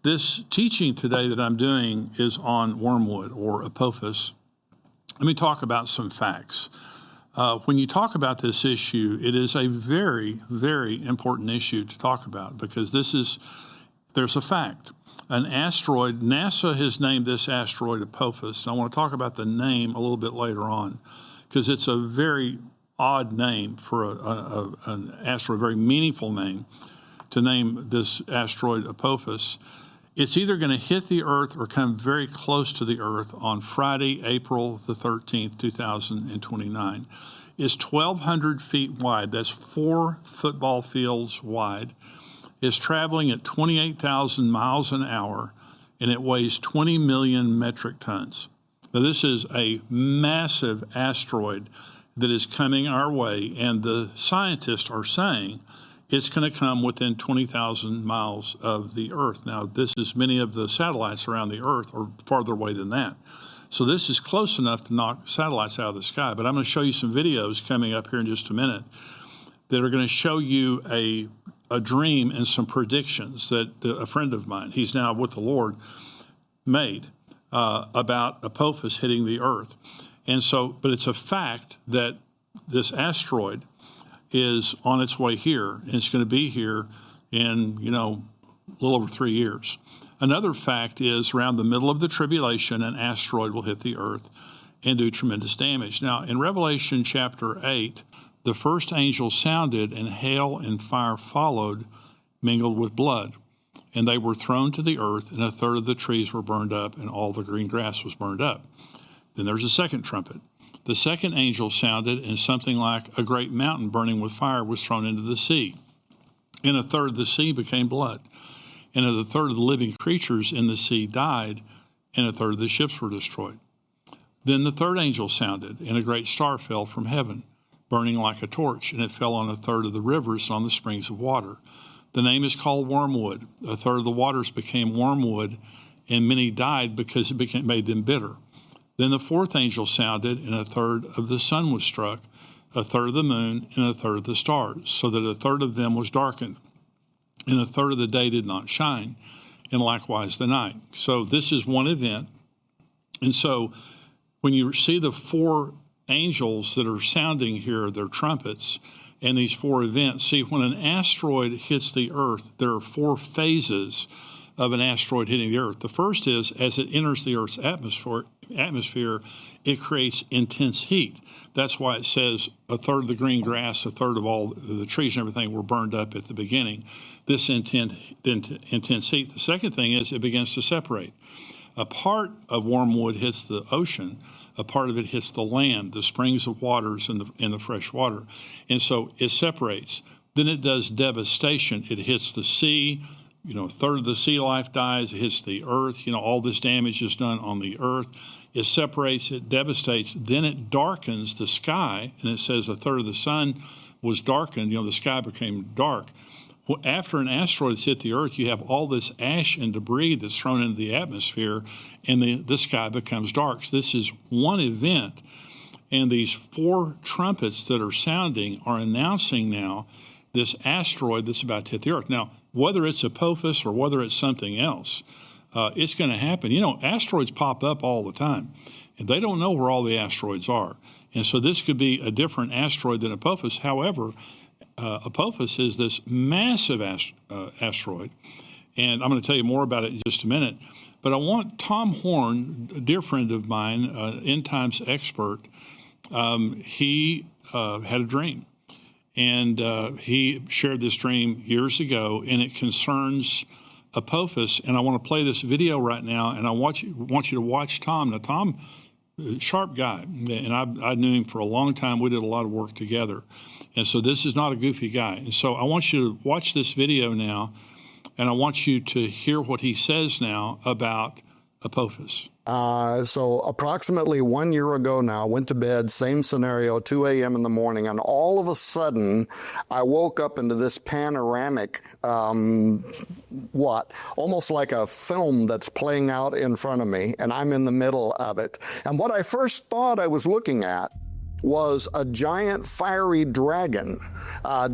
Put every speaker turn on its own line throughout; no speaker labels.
This teaching today that I'm doing is on Wormwood or Apophis. Let me talk about some facts. When you talk about this issue, it is a very, very important issue to talk about because there's a fact. An asteroid, NASA has named this asteroid Apophis. And I want to talk about the name a little bit later on because it's a very odd name for an asteroid, a very meaningful name to name this asteroid Apophis. It's either going to hit the Earth or come very close to the Earth on Friday, April the 13th, 2029. It's 1,200 feet wide. That's 4 football fields wide. It's traveling at 28,000 miles an hour, and it weighs 20 million metric tons. Now, this is a massive asteroid that is coming our way, and the scientists are saying it's going to come within 20,000 miles of the Earth. Now, many of the satellites around the Earth are farther away than that. So this is close enough to knock satellites out of the sky. But I'm going to show you some videos coming up here in just a minute that are going to show you a dream and some predictions that a friend of mine, he's now with the Lord, made about Apophis hitting the Earth. And so, but it's a fact that this asteroid is on its way here, and it's going to be here in, a little over 3 years. Another fact is around the middle of the tribulation, an asteroid will hit the Earth and do tremendous damage. Now, in Revelation chapter 8, the first angel sounded, and hail and fire followed, mingled with blood. And they were thrown to the earth, and a third of the trees were burned up, and all the green grass was burned up. Then there's a second trumpet. The second angel sounded, and something like a great mountain burning with fire was thrown into the sea. And a third of the sea became blood. And a third of the living creatures in the sea died, and a third of the ships were destroyed. Then the third angel sounded, and a great star fell from heaven, burning like a torch, and it fell on a third of the rivers and on the springs of water. The name is called Wormwood. A third of the waters became wormwood, and many died because it made them bitter. Then the fourth angel sounded, and a third of the sun was struck, a third of the moon, and a third of the stars, so that a third of them was darkened, and a third of the day did not shine, and likewise the night. So this is one event. And so when you see the 4 angels that are sounding here, their trumpets, and these 4 events. See, when an asteroid hits the Earth, there are 4 phases of an asteroid hitting the Earth. The first is, as it enters the Earth's atmosphere, it creates intense heat. That's why it says a third of the green grass, a third of all the trees and everything were burned up at the beginning. This intense heat. The second thing is it begins to separate. A part of Wormwood hits the ocean, a part of it hits the land, the springs of waters and the fresh water. And so it separates. Then it does devastation. It hits the sea. A third of the sea life dies. It hits the earth. All this damage is done on the earth. It separates, it devastates. Then it darkens the sky. And it says a third of the sun was darkened. The sky became dark. After an asteroid has hit the Earth, you have all this ash and debris that's thrown into the atmosphere, and the sky becomes dark. So this is one event, and these 4 trumpets that are sounding are announcing now this asteroid that's about to hit the Earth. Now, whether it's Apophis or whether it's something else, it's going to happen. Asteroids pop up all the time, and they don't know where all the asteroids are. And so this could be a different asteroid than Apophis. However, Apophis is this massive asteroid, and I'm going to tell you more about it in just a minute. But I want Tom Horn, a dear friend of mine, end times expert, he had a dream, and he shared this dream years ago, and it concerns Apophis. And I want to play this video right now, and I want you to watch Tom. Now, Tom, sharp guy, and I knew him for a long time. We did a lot of work together. And so this is not a goofy guy. And so I want you to watch this video now, and I want you to hear what he says now about Apophis.
So approximately 1 year ago now, went to bed, same scenario, 2 a.m. in the morning, and all of a sudden, I woke up into this panoramic, almost like a film that's playing out in front of me, and I'm in the middle of it. And what I first thought I was looking at was a giant fiery dragon,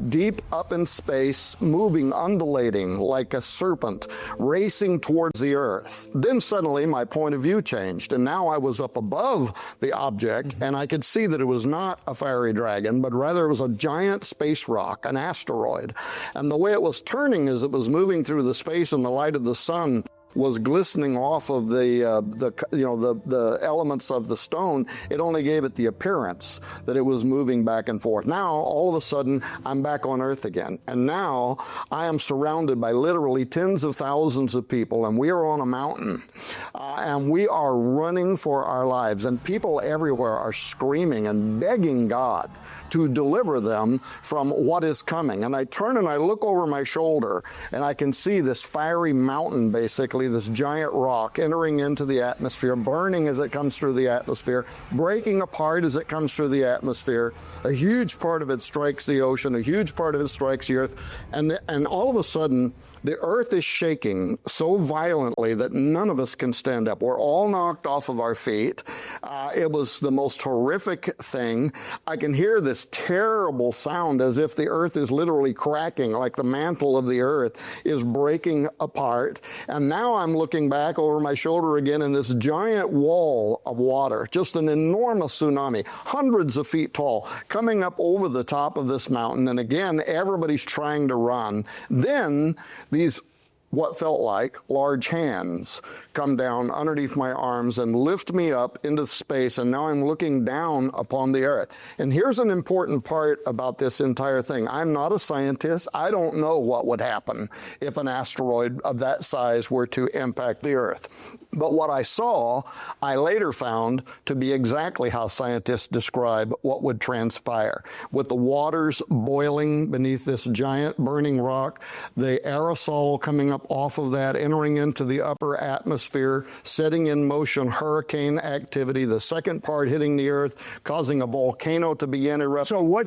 deep up in space, moving, undulating like a serpent, racing towards the earth. Then suddenly my point of view changed, and now I was up above the object, and I could see that it was not a fiery dragon, but rather it was a giant space rock, an asteroid. And the way it was turning as it was moving through the space in the light of the sun was glistening off of the elements of the stone. It only gave it the appearance that it was moving back and forth. Now, all of a sudden, I'm back on Earth again. And now I am surrounded by literally tens of thousands of people, and we are on a mountain. And we are running for our lives. And people everywhere are screaming and begging God to deliver them from what is coming. And I turn and I look over my shoulder, and I can see this fiery mountain, basically, this giant rock entering into the atmosphere, burning as it comes through the atmosphere, breaking apart as it comes through the atmosphere. A huge part of it strikes the ocean, a huge part of it strikes the earth, and all of a sudden, the earth is shaking so violently that none of us can stand up. We're all knocked off of our feet. It was the most horrific thing. I can hear this terrible sound as if the earth is literally cracking, like the mantle of the earth is breaking apart. And now I'm looking back over my shoulder again, and this giant wall of water, just an enormous tsunami, hundreds of feet tall, coming up over the top of this mountain. And again, everybody's trying to run. Then these what felt like large hands come down underneath my arms and lift me up into space, and now I'm looking down upon the earth. And here's an important part about this entire thing. I'm not a scientist. I don't know what would happen if an asteroid of that size were to impact the earth. But what I saw, I later found to be exactly how scientists describe what would transpire. With the waters boiling beneath this giant burning rock, the aerosol coming up off of that, entering into the upper atmosphere, setting in motion hurricane activity, the second part hitting the earth, causing a volcano to begin erupting.
So what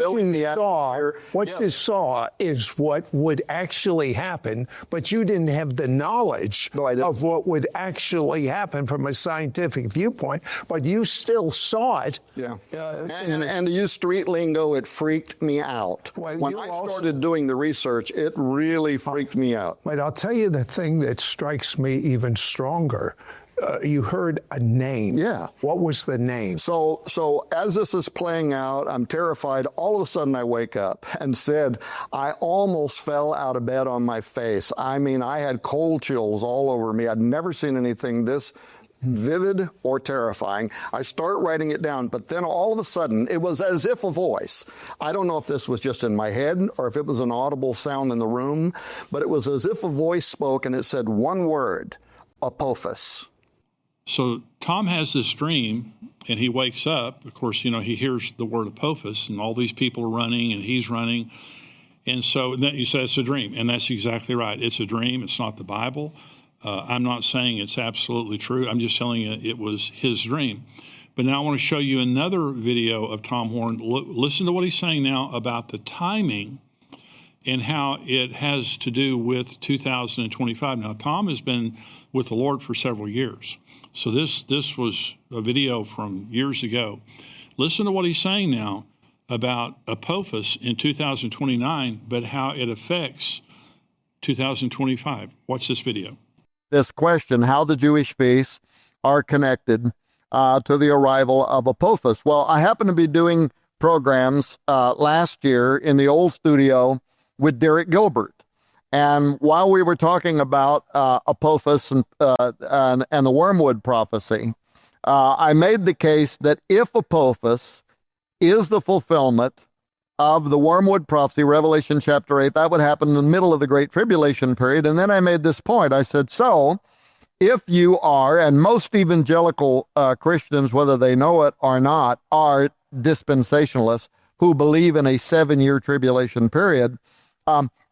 you saw is what would actually happen, but you didn't have the knowledge of what would actually happen from a scientific viewpoint, but you still saw it.
Yeah. And to use street lingo, it freaked me out. When I started doing the research, it really freaked me out.
But I'll tell you the thing that strikes me even stronger. You heard a name.
Yeah.
What was the name?
So as this is playing out, I'm terrified. All of a sudden I wake up and said, I almost fell out of bed on my face. I mean, I had cold chills all over me. I'd never seen anything this vivid or terrifying. I start writing it down, but then all of a sudden, it was as if a voice. I don't know if this was just in my head or if it was an audible sound in the room, but it was as if a voice spoke and it said one word, Apophis.
So Tom has this dream, and he wakes up. Of course, he hears the word Apophis, and all these people are running, and he's running. And so then you say it's a dream, and that's exactly right. It's a dream. It's not the Bible. I'm not saying it's absolutely true. I'm just telling you it was his dream. But now I want to show you another video of Tom Horn. Listen to what he's saying now about the timing and how it has to do with 2025. Now, Tom has been with the Lord for several years. So this was a video from years ago. Listen to what he's saying now about Apophis in 2029, but how it affects 2025. Watch this video.
This question, how the Jewish feasts are connected to the arrival of Apophis. Well, I happen to be doing programs last year in the old studio with Derek Gilbert. And while we were talking about Apophis and the Wormwood prophecy, I made the case that if Apophis is the fulfillment of the Wormwood prophecy, Revelation chapter 8, that would happen in the middle of the Great Tribulation period. And then I made this point. I said, so if you are, and most evangelical Christians, whether they know it or not, are dispensationalists who believe in a 7-year tribulation period,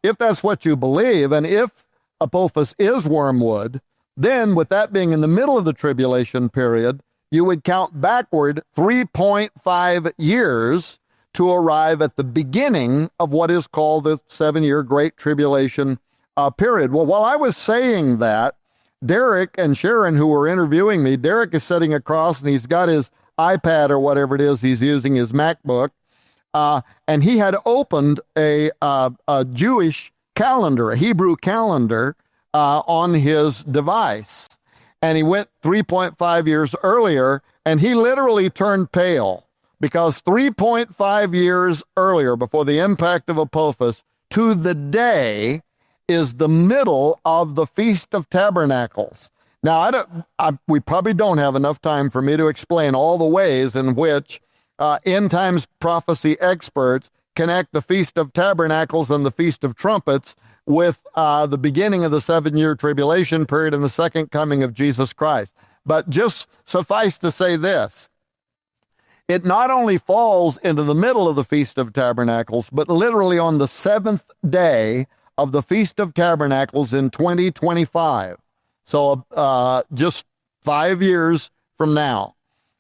if that's what you believe, and if Apophis is Wormwood, then with that being in the middle of the tribulation period, you would count backward 3.5 years to arrive at the beginning of what is called the 7-year Great Tribulation period. Well, while I was saying that, Derek and Sharon, who were interviewing me, Derek is sitting across and he's got his iPad or whatever it is he's using, his MacBook, and he had opened a Jewish calendar, a Hebrew calendar, on his device. And he went 3.5 years earlier, and he literally turned pale because 3.5 years earlier, before the impact of Apophis, to the day is the middle of the Feast of Tabernacles. Now, we probably don't have enough time for me to explain all the ways in which end times prophecy experts connect the Feast of Tabernacles and the Feast of Trumpets with the beginning of the 7-year tribulation period and the second coming of Jesus Christ. But just suffice to say this, it not only falls into the middle of the Feast of Tabernacles, but literally on the 7th day of the Feast of Tabernacles in 2025. So just 5 years from now.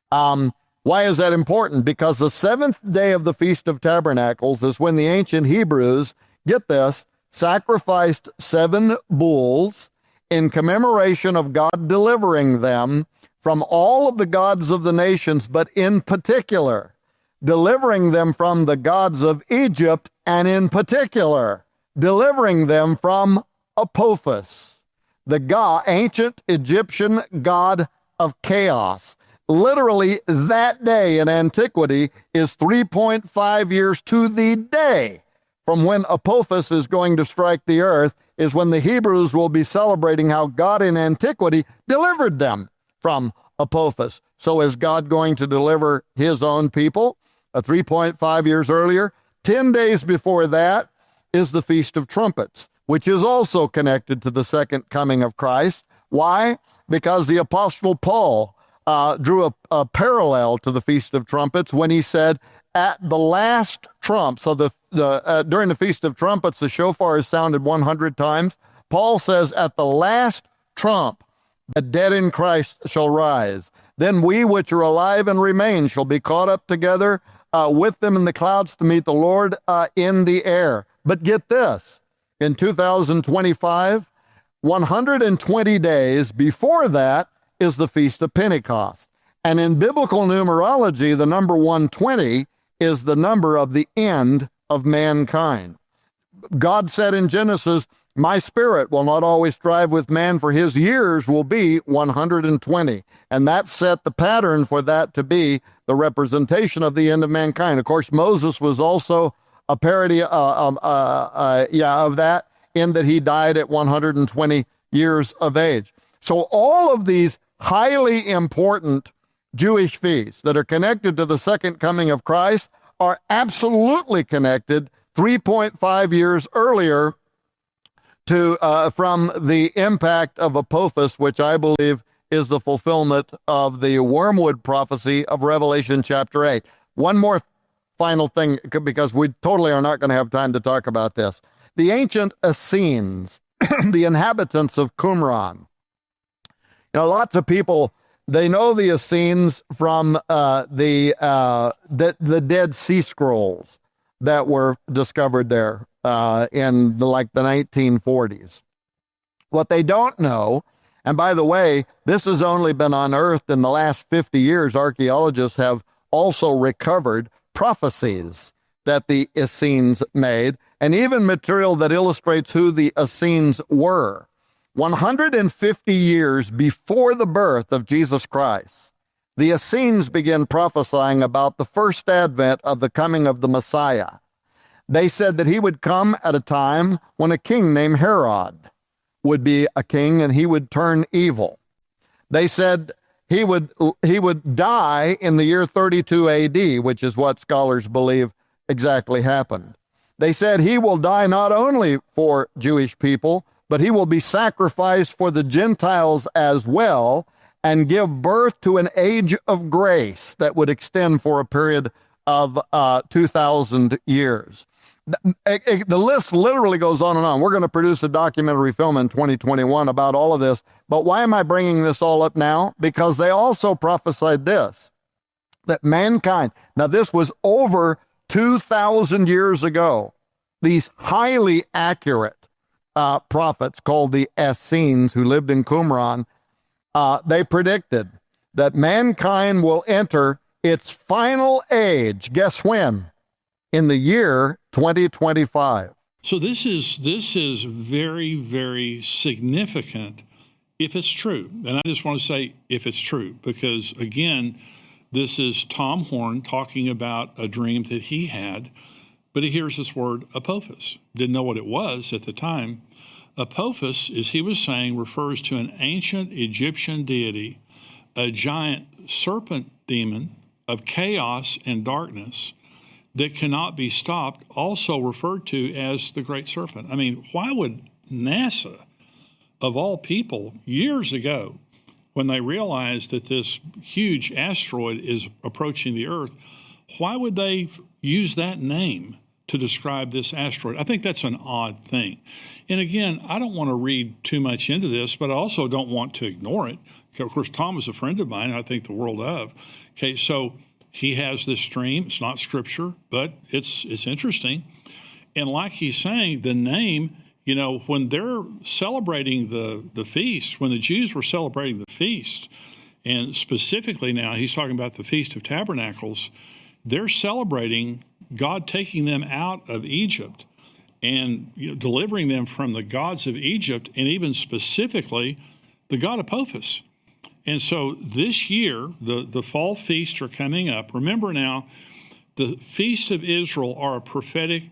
Why is that important? Because the 7th day of the Feast of Tabernacles is when the ancient Hebrews, get this, sacrificed 7 bulls in commemoration of God delivering them from all of the gods of the nations, but in particular, delivering them from the gods of Egypt, and in particular, delivering them from Apophis, the ancient Egyptian god of chaos. Literally, that day in antiquity is 3.5 years to the day from when Apophis is going to strike the earth, is when the Hebrews will be celebrating how God in antiquity delivered them from Apophis. So is God going to deliver his own people 3.5 years earlier? 10 days before that is the Feast of Trumpets, which is also connected to the second coming of Christ. Why? Because the Apostle Paul drew a parallel to the Feast of Trumpets when he said, at the last trump, so during the Feast of Trumpets, the shofar is sounded 100 times. Paul says, at the last trump, the dead in Christ shall rise. Then we which are alive and remain shall be caught up together with them in the clouds to meet the Lord in the air. But get this, in 2025, 120 days before that is the Feast of Pentecost. And in biblical numerology, the number 120 is the number of the end of mankind. God said in Genesis, my spirit will not always strive with man, for his years will be 120. And that set the pattern for that to be the representation of the end of mankind. Of course, Moses was also a parody of that, in that he died at 120 years of age. So all of these highly important Jewish feasts that are connected to the second coming of Christ are absolutely connected 3.5 years earlier to from the impact of Apophis, which I believe is the fulfillment of the Wormwood prophecy of Revelation chapter 8. One more final thing, because we totally are not going to have time to talk about this. The ancient Essenes, the inhabitants of Qumran. You know, lots of people, they know the Essenes from the Dead Sea Scrolls that were discovered there in the 1940s. What they don't know, and by the way, this has only been unearthed in the last 50 years. Archaeologists have also recovered prophecies that the Essenes made, and even material that illustrates who the Essenes were. 150 years before the birth of Jesus Christ, the Essenes began prophesying about the first advent of the coming of the Messiah. They said that he would come at a time when a king named Herod would be a king and he would turn evil. They said he would die in the year 32 AD, which is what scholars believe exactly happened. They said he will die not only for Jewish people, but he will be sacrificed for the Gentiles as well, and give birth to an age of grace that would extend for a period of 2,000 years. The list literally goes on and on. We're going to produce a documentary film in 2021 about all of this. But why am I bringing this all up now? Because they also prophesied this, that mankind, now this was over 2,000 years ago, these highly accurate prophets called the Essenes, who lived in Qumran, they predicted that mankind will enter its final age, guess when? In the year 2025.
So this is very, very significant if it's true. And I just want to say if it's true, because again, this is Tom Horn talking about a dream that he had, but he hears this word Apophis. Didn't know what it was at the time. Apophis, as he was saying, refers to an ancient Egyptian deity, a giant serpent demon of chaos and darkness that cannot be stopped, also referred to as the Great Serpent. I mean, why would NASA, of all people, years ago, when they realized that this huge asteroid is approaching the Earth, why would they use that name to describe this asteroid? I think that's an odd thing. And again, I don't want to read too much into this, but I also don't want to ignore it. Of course, Tom is a friend of mine, I think the world of. Okay, so he has this dream. It's not scripture, but it's interesting. And like he's saying, the name, you know, when they're celebrating the feast, when the Jews were celebrating the feast, and specifically now he's talking about the Feast of Tabernacles, they're celebrating God taking them out of Egypt and delivering them from the gods of Egypt, and even specifically the god Apophis. And so this year, the fall feasts are coming up. Remember now, the Feast of Israel are a prophetic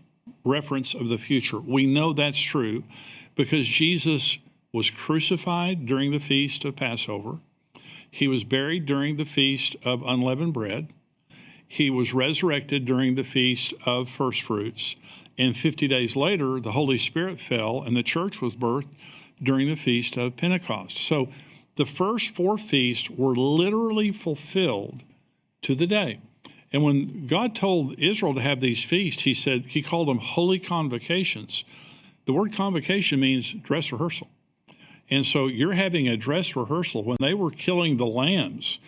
reference of the future. We know that's true because Jesus was crucified during the Feast of Passover. He was buried during the Feast of Unleavened Bread. He was resurrected during the Feast of First Fruits. And 50 days later, the Holy Spirit fell and the church was birthed during the Feast of Pentecost. So the first four feasts were literally fulfilled to the day. And when God told Israel to have these feasts, he called them holy convocations. The word convocation means dress rehearsal. And so you're having a dress rehearsal. When they were killing the lambs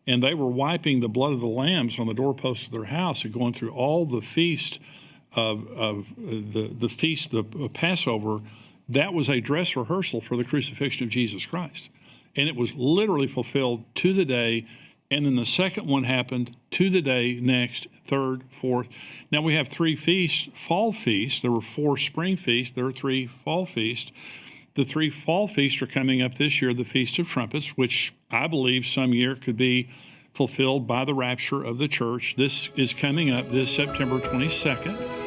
and they were wiping the blood of the lambs on the doorposts of their house and going through all the feast of the feast of Passover, that was a dress rehearsal for the crucifixion of Jesus Christ. And it was literally fulfilled to the day. And then the second one happened to the day, next, third, fourth. Now we have three feasts, fall feasts. There were four spring feasts. There are three fall feasts. The three fall feasts are coming up this year, the Feast of Trumpets, which I believe some year could be fulfilled by the rapture of the church. This is coming up this September 22nd.